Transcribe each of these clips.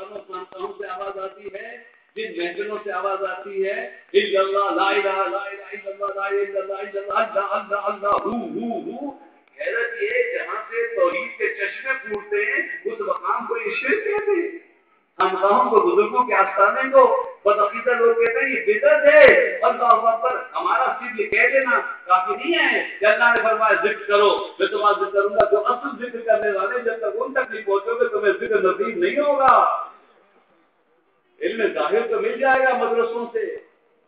قبرستانوں خانقاہوں سے آواز آتی ہے، جن محفلوں سے آواز آتی ہے الا اللہ لا الہ لا الہ الا اللہ لا الہ الا اللہ اللہ اللہ اللہ ہو حیرت یہ جہاں سے توحید کے چشمے پھوٹتے ہیں اس مقام کو یہ شرک کہتے ہیں. خانقاہوں کو، بزرگوں کے آستانے کو بدعقیدہ لوگ کہتے ہیں یہ بدعت ہے. اللہ اکبر. ہمارا صرف یہ کہہ دینا کافی نہیں ہے کہ اللہ نے فرمایا ذکر کرو، میں تمہارا ذکر کروں گا. جو اصل ذکر کرنے والے جب تک ان تک نہیں پہنچو گے تمہیں ذکر نصیب نہیں ہوگا. علم ظاہر تو مل جائے گا مدرسوں سے،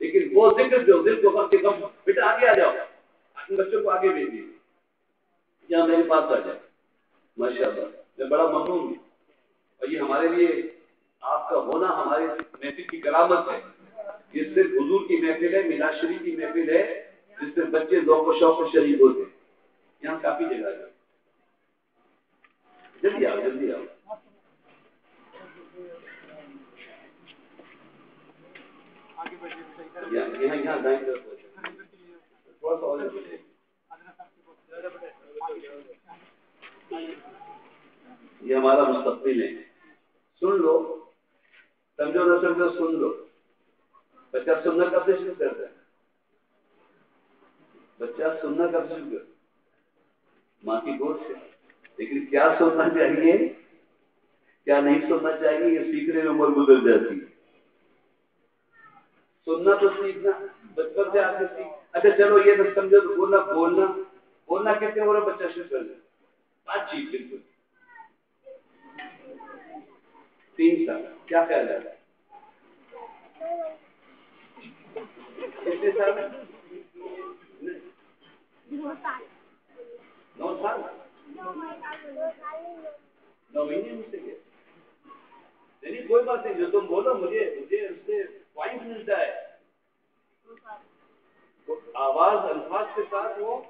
لیکن وہ ذکر جو دل کو کم سے کم بیٹا آگے آ جاؤ، اپنے بچوں کو آگے بھیجیے یا میرے پاس آ جائے. ماشاء اللہ میں بڑا ممنون ہوں، اور یہ ہمارے لیے آپ کا ہونا ہماری محفل کی کرامت ہے. یہ صرف حضور کی محفل ہے، میلاد شریف کی محفل ہے جس میں بچے ذوق و شوق سے شریک ہوتے ہیں. یہاں کافی جگہ ہے، جلدی آؤ جلدی آؤ. یہاں دائیں طرف تھوڑا سا اور یہ ہمارا مستقبل ہے. سن لو، سمجھو نہ سمجھو سن لو. بچہ سننا کب سے شروع کرتا ہے؟ بچہ سننا کب سے شروع کرتا ہے؟ ماں کی گود سے. لیکن کیا سننا چاہیے کیا نہیں سننا چاہیے یہ سیکھنے میں عمر گزر جاتی ہے. سننا تو سیکھنا بچپن سے آپ نے سیکھ. اچھا چلو یہ تو سمجھو تو بولنا کتنے عمر بچہ شروع کر دے؟ بات چیت بالکل 3 سال. کیا خیال ہے کتنے سال؟ 9 سال 9 مہینے مجھ سے کیا نہیں کوئی بات نہیں. جو تم بولو مجھے اس سے پوائنٹ ملتا ہے. آواز الفاظ کے ساتھ ہو.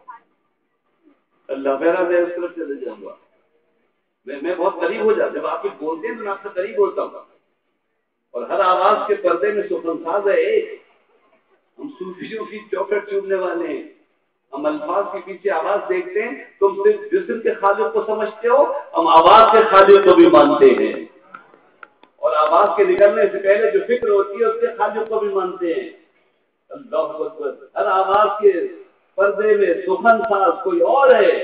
اللہ میرا میں اس طرف چلے جاؤں گا. میں بہت قریب ہو جاتا. جب آپ بولتے ہیں تو میں آپ سے قریب ہوتا ہوں. اور ہر آواز کے پردے میں سخن ساز ہے ایک. ہم صوفیوں کی چوکٹ چوبنے والے ہیں. ہم الفاظ کے پیچھے آواز دیکھتے ہیں. تم صرف جسم کے خالق کو سمجھتے ہو، ہم آواز کے خالق کو بھی مانتے ہیں. اور آواز کے نکلنے سے پہلے جو فکر ہوتی ہے اس کے خالق کو بھی مانتے ہیں. اللہ اکبر. ہر آواز کے پردے میں سخن ساز کوئی اور ہے.